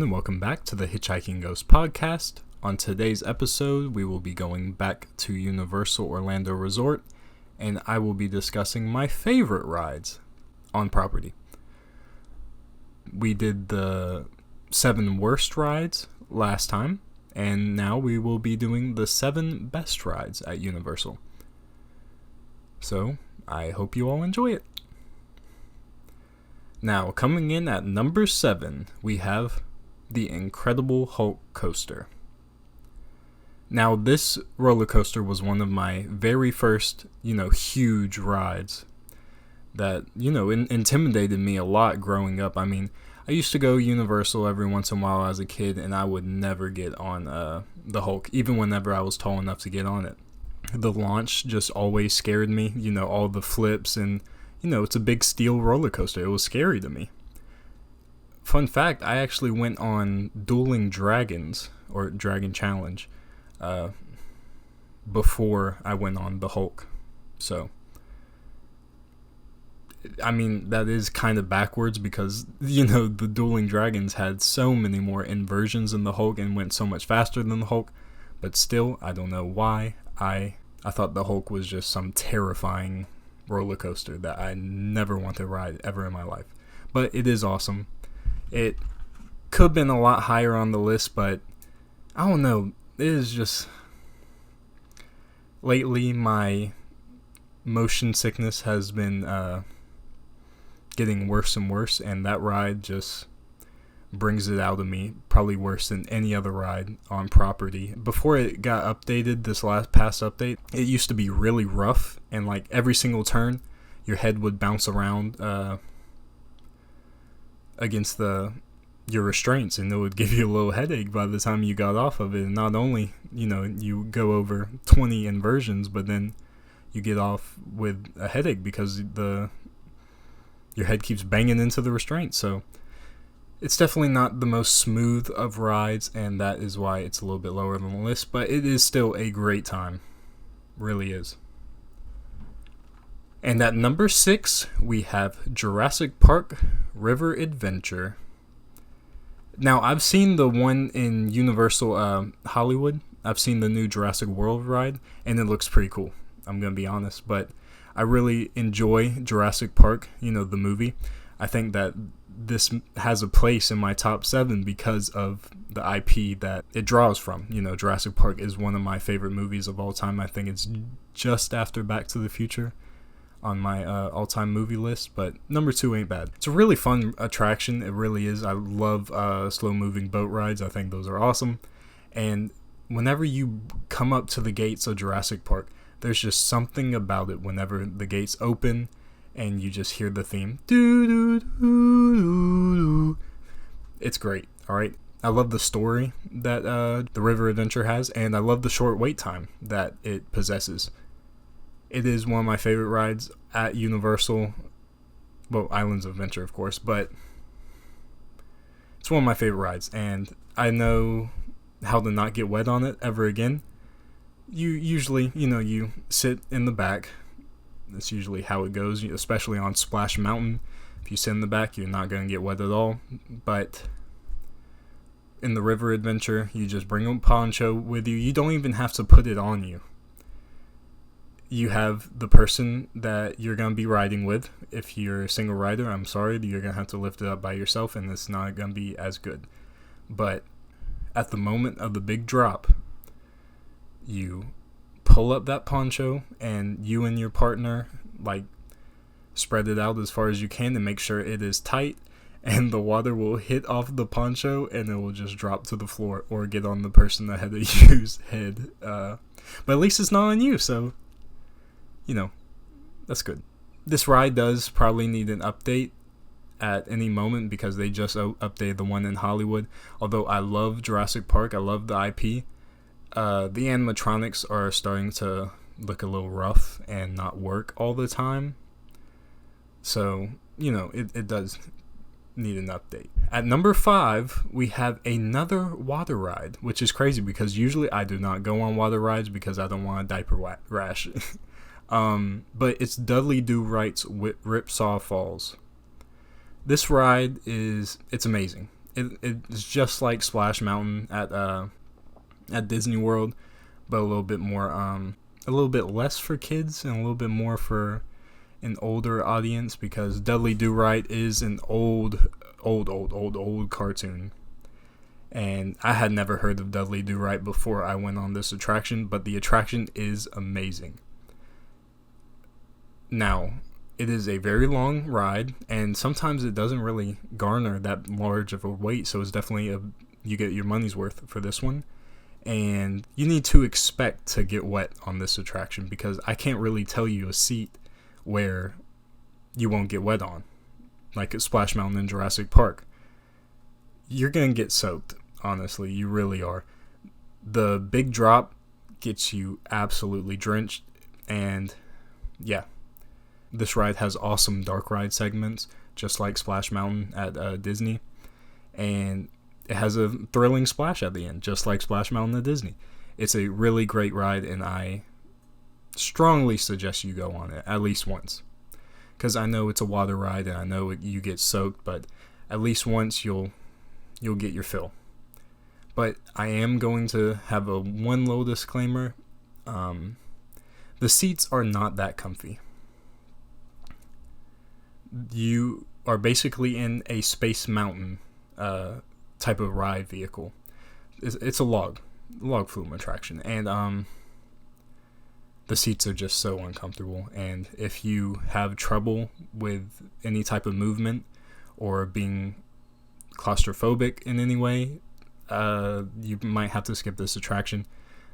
everyone, and welcome back to the Hitchhiking Ghost podcast. On today's episode, we will be going back to Universal Orlando Resort, and I will be discussing my favorite rides on property. We did the 7 worst rides last time, and now we will be doing the 7 best rides at Universal. So, I hope you all enjoy it. Now, coming in at number 7, we have the Incredible Hulk coaster. Now, this roller coaster was one of my very first, huge rides that, intimidated me a lot growing up. I mean, I used to go Universal every once in a while as a kid, and I would never get on the Hulk, even whenever I was tall enough to get on it. The launch just always scared me, all the flips and it's a big steel roller coaster. It was scary to me. Fun fact, I actually went on Dueling Dragons, or Dragon Challenge, before I went on the Hulk. So, I mean, that is kind of backwards because, the Dueling Dragons had so many more inversions in the Hulk and went so much faster than the Hulk. But still, I don't know why. I thought the Hulk was just some terrifying roller coaster that I never want to ride ever in my life. But it is awesome. It could have been a lot higher on the list, but I don't know. It is just... Lately, my motion sickness has been getting worse and worse, and that ride just brings it out of me, probably worse than any other ride on property. Before it got updated, this past update, it used to be really rough, and like every single turn, your head would bounce around against your restraints, and it would give you a little headache by the time you got off of it. And not only, you go over 20 inversions, but then you get off with a headache because your head keeps banging into the restraints. So it's definitely not the most smooth of rides, and that is why it's a little bit lower on the list, but it is still a great time. Really is. And at number 6, we have Jurassic Park River Adventure. Now, I've seen the one in Universal Hollywood. I've seen the new Jurassic World ride, and it looks pretty cool. I'm going to be honest, but I really enjoy Jurassic Park, the movie. I think that this has a place in my top 7 because of the IP that it draws from. Jurassic Park is one of my favorite movies of all time. I think it's just after Back to the Future on my all-time movie list, but number 2 ain't bad. It's a really fun attraction. It really is. I love slow-moving boat rides. I think those are awesome. And whenever you come up to the gates of Jurassic Park, there's just something about it whenever the gates open and you just hear the theme. It's great, alright? I love the story that the River Adventure has, and I love the short wait time that it possesses. It is one of my favorite rides at Universal. Well, Islands of Adventure, of course, but it's one of my favorite rides, and I know how to not get wet on it ever again. You usually, you sit in the back. That's usually how it goes, especially on Splash Mountain. If you sit in the back, you're not going to get wet at all. But in the River Adventure, you just bring a poncho with you. You don't even have to put it on you. You have the person that you're going to be riding with. If you're a single rider, I'm sorry, you're going to have to lift it up by yourself, and it's not going to be as good. But at the moment of the big drop, you pull up that poncho, and you and your partner spread it out as far as you can to make sure it is tight, and the water will hit off the poncho and it will just drop to the floor or get on the person that had to use head. But at least it's not on you, so that's good. This ride does probably need an update at any moment because they just updated the one in Hollywood. Although I love Jurassic Park, I love the IP. The animatronics are starting to look a little rough and not work all the time. So, it does need an update. At number 5, we have another water ride, which is crazy because usually I do not go on water rides because I don't want a diaper rash. But it's Dudley Do Right's Ripsaw Falls. This ride it's amazing. It's just like Splash Mountain at Disney World, but a little bit more a little bit less for kids and a little bit more for an older audience, because Dudley Do Right is an old cartoon. And I had never heard of Dudley Do Right before I went on this attraction, but the attraction is amazing. Now, it is a very long ride, and sometimes it doesn't really garner that large of a wait, so it's definitely you get your money's worth for this one. And you need to expect to get wet on this attraction, because I can't really tell you a seat where you won't get wet on, like at Splash Mountain in Jurassic Park. You're gonna get soaked, honestly, you really are. The big drop gets you absolutely drenched, and yeah, this ride has awesome dark ride segments, just like Splash Mountain at Disney, and it has a thrilling splash at the end, just like Splash Mountain at Disney. It's a really great ride, and I strongly suggest you go on it at least once, because I know it's a water ride and I know you get soaked, but at least once you'll get your fill. But I am going to have one little disclaimer. The seats are not that comfy. You are basically in a Space Mountain type of ride vehicle. It's a log flume attraction, and the seats are just so uncomfortable. And if you have trouble with any type of movement or being claustrophobic in any way, you might have to skip this attraction.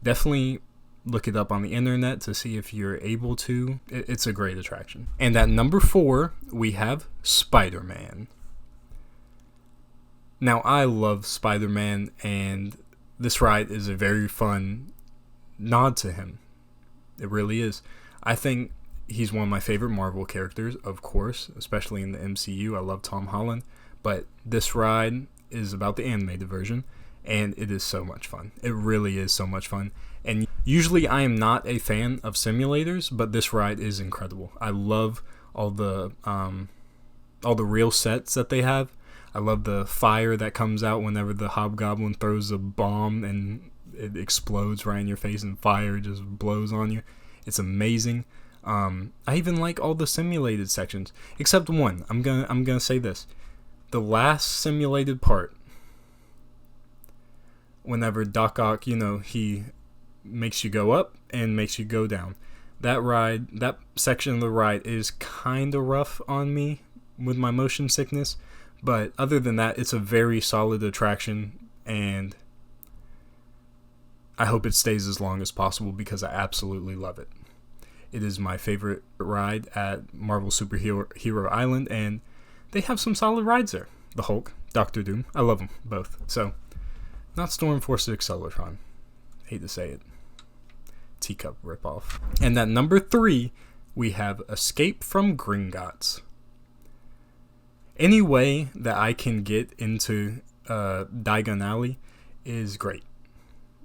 Definitely look it up on the internet to see if you're able to. It's a great attraction. And at number 4, we have SpiderMan. Now, I love SpiderMan, and this ride is a very fun nod to him. It really is. I think he's one of my favorite Marvel characters, of course, especially in the MCU. I love Tom Holland, but this ride is about the animated version, and it is so much fun. It really is so much fun. And usually I am not a fan of simulators, but this ride is incredible. I love all the real sets that they have. I love the fire that comes out whenever the Hobgoblin throws a bomb and it explodes right in your face and fire just blows on you. It's amazing. I even like all the simulated sections, except one. I'm gonna say this: the last simulated part, whenever Doc Ock, he makes you go up and makes you go down. That section of the ride is kind of rough on me with my motion sickness. But other than that, it's a very solid attraction, and I hope it stays as long as possible because I absolutely love it. It is my favorite ride at Marvel Superhero Island, and they have some solid rides there. The Hulk, Doctor Doom, I love them both. So, not Stormforce Acceleratron. Hate to say it. Teacup ripoff. And at number 3, we have Escape from Gringotts. Any way that I can get into Diagon Alley is great.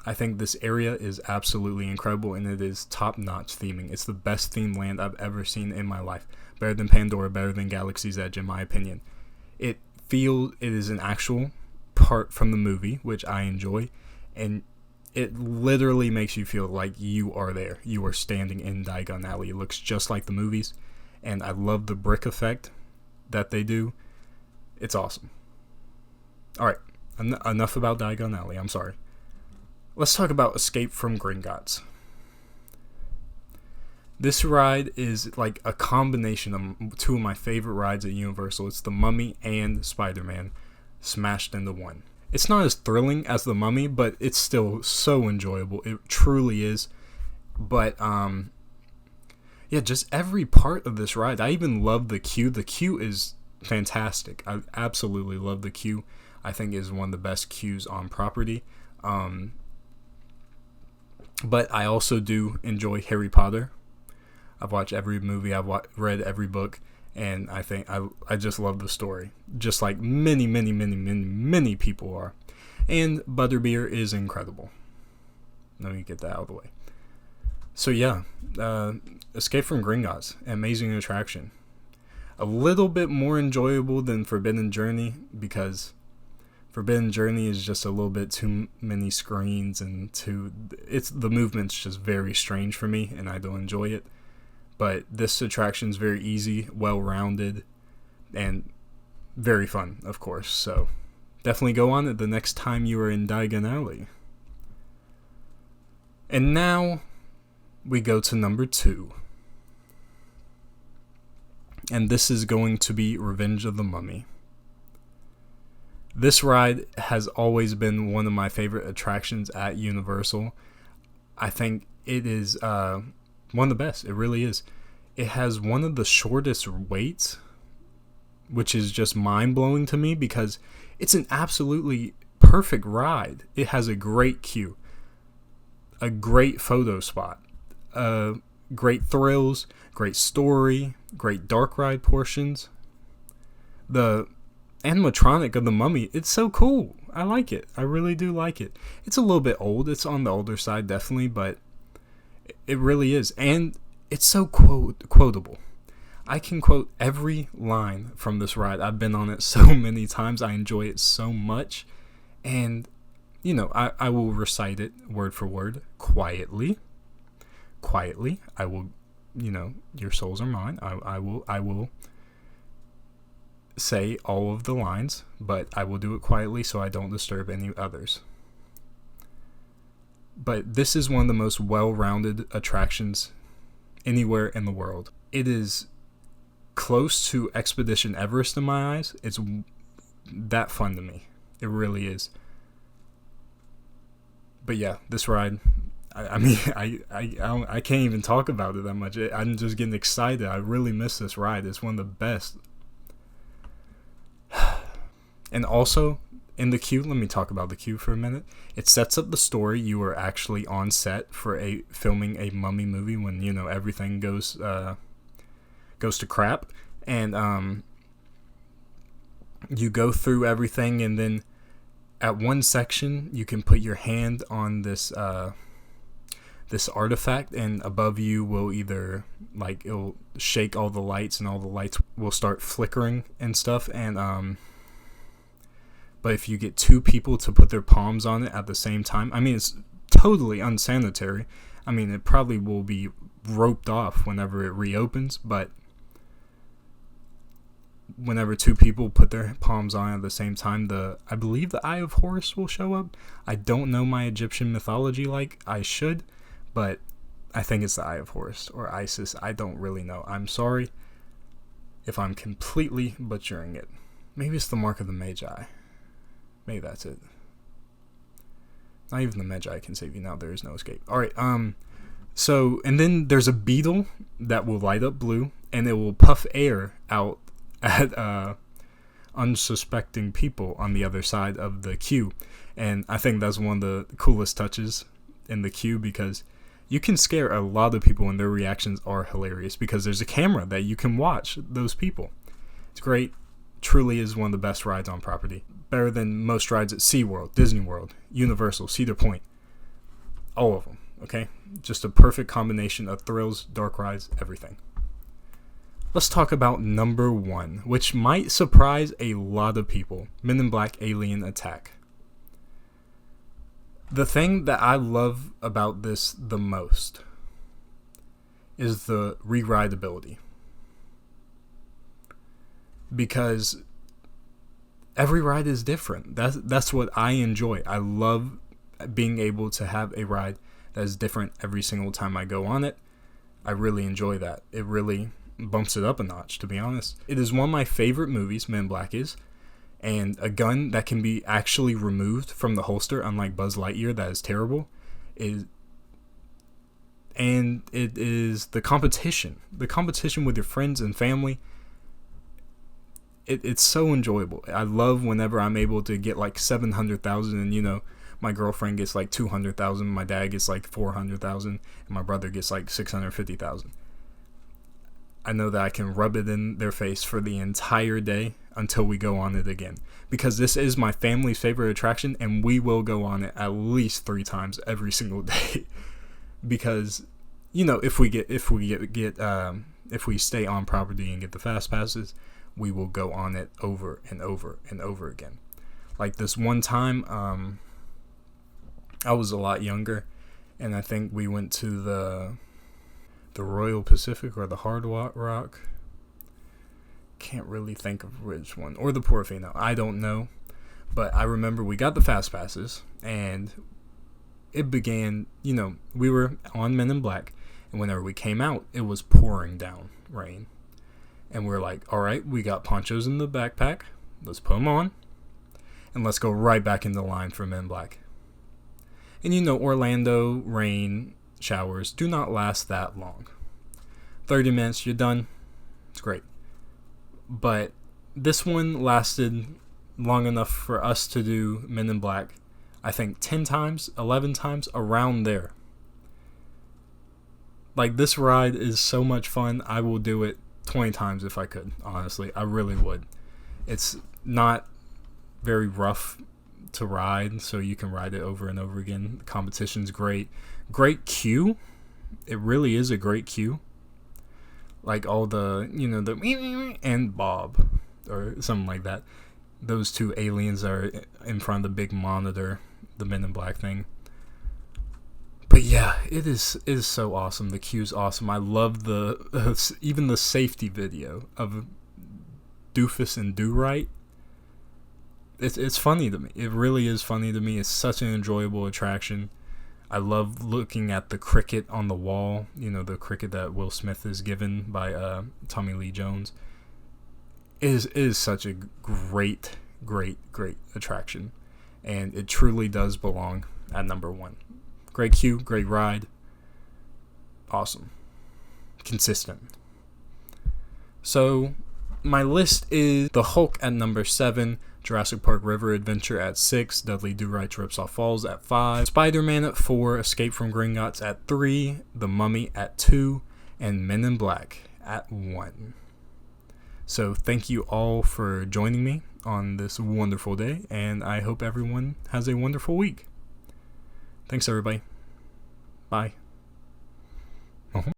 I think this area is absolutely incredible, and it is top-notch theming. It's the best themed land I've ever seen in my life. Better than Pandora, better than Galaxy's Edge, in my opinion. It is an actual part from the movie, which I enjoy, and it literally makes you feel like you are there. You are standing in Diagon Alley. It looks just like the movies, and I love the brick effect that they do. It's awesome. Alright, enough about Diagon Alley, I'm sorry. Let's talk about Escape from Gringotts. This ride is like a combination of two of my favorite rides at Universal. It's The Mummy and SpiderMan smashed into one. It's not as thrilling as The Mummy, but it's still so enjoyable. It truly is. But, yeah, just every part of this ride. I even love the queue. The queue is fantastic. I absolutely love the queue. I think it is one of the best queues on property. But I also do enjoy Harry Potter. I've watched every movie. I've read every book. And I think I just love the story. Just like many, many, many, many, many people are. And Butterbeer is incredible. Let me get that out of the way. So yeah, Escape from Gringotts, amazing attraction. A little bit more enjoyable than Forbidden Journey because Forbidden Journey is just a little bit too many screens, and the movement's just very strange for me, and I don't enjoy it. But this attraction's very easy, well-rounded, and very fun, of course. So definitely go on it the next time you are in Diagon Alley. And now we go to number 2. And this is going to be Revenge of the Mummy. This ride has always been one of my favorite attractions at Universal. I think it is one of the best. It really is. It has one of the shortest waits, which is just mind-blowing to me because it's an absolutely perfect ride. It has a great queue, a great photo spot, great thrills, great story, great dark ride portions. The animatronic of the mummy, it's so cool. I like it. I really do like it. It's a little bit old. It's on the older side, definitely, but it really is. And it's so quotable. I can quote every line from this ride. I've been on it so many times. I enjoy it so much. And, I will recite it word for word, quietly. Quietly. I will, your souls are mine. I will say all of the lines, but I will do it quietly so I don't disturb any others. But this is one of the most well-rounded attractions anywhere in the world. It is close to Expedition Everest in my eyes. It's that fun to me. It really is. But yeah, this ride, I can't even talk about it that much. I'm just getting excited. I really miss this ride. It's one of the best. And also, in the queue, let me talk about the queue for a minute. It sets up the story. You are actually on set for filming a mummy movie when, everything goes to crap. And you go through everything, and then at one section, you can put your hand on this artifact, and above you will either, it'll shake all the lights, and all the lights will start flickering and stuff. And but if you get 2 people to put their palms on it at the same time, it's totally unsanitary. It probably will be roped off whenever it reopens, but whenever 2 people put their palms on it at the same time, I believe the Eye of Horus will show up. I don't know my Egyptian mythology like I should, but I think it's the Eye of Horus or Isis. I don't really know. I'm sorry if I'm completely butchering it. Maybe it's the Mark of the Magi. Maybe that's it. Not even the Magi can save you now. There is no escape. Alright, so, and then there's a beetle that will light up blue, and it will puff air out at unsuspecting people on the other side of the queue. And I think that's one of the coolest touches in the queue, because you can scare a lot of people and their reactions are hilarious because there's a camera that you can watch those people. It's great. Truly is one of the best rides on property. Better than most rides at SeaWorld, Disney World, Universal, Cedar Point. All of them, okay? Just a perfect combination of thrills, dark rides, everything. Let's talk about number 1, which might surprise a lot of people. Men in Black Alien Attack. The thing that I love about this the most is the re-rideability. Because every ride is different. That's what I enjoy. I love being able to have a ride that is different every single time I go on it. I really enjoy that. It really bumps it up a notch, to be honest. It is one of my favorite movies, Men in Black is, and a gun that can be actually removed from the holster, unlike Buzz Lightyear, that is terrible, and it is the competition with your friends and family. It's so enjoyable. I love whenever I'm able to get 700,000, and my girlfriend gets 200,000, my dad gets 400,000, and my brother gets 650,000. I know that I can rub it in their face for the entire day until we go on it again, because this is my family's favorite attraction, and we will go on it at least 3 times every single day. Because if we stay on property and get the fast passes, we will go on it over and over and over again. Like this one time, I was a lot younger, and I think we went to the Royal Pacific or the Hard Rock. Can't really think of which one, or the Portofino. I don't know, but I remember we got the fast passes, and it began. We were on Men in Black, and whenever we came out, it was pouring down rain, and we're like, all right, we got ponchos in the backpack. Let's put them on, and let's go right back into line for Men in Black. And Orlando rain showers do not last that long. 30 minutes, you're done. It's great. But this one lasted long enough for us to do Men in Black, I think 10 times, 11 times, around there. Like, this ride is so much fun. I will do it 20 times if I could, honestly. I really would. It's not very rough to ride, so you can ride it over and over again. The competition's great. Great queue. It really is a great queue. Like all the and Bob or something like that. Those two aliens are in front of the big monitor, the Men in Black thing. But yeah, it is so awesome. The queue's awesome. I love even the safety video of Doofus and Do Right. It's funny to me. It really is funny to me. It's such an enjoyable attraction. I love looking at the cricket on the wall, the cricket that Will Smith is given by Tommy Lee Jones. It is such a great, great, great attraction. And it truly does belong at number 1. Great queue, great ride. Awesome. Consistent. So, my list is The Hulk at number 7, Jurassic Park River Adventure at 6, Dudley Do Right Ripsaw Falls at 5, SpiderMan at 4, Escape from Gringotts at 3, The Mummy at 2, and Men in Black at 1. So thank you all for joining me on this wonderful day, and I hope everyone has a wonderful week. Thanks, everybody. Bye.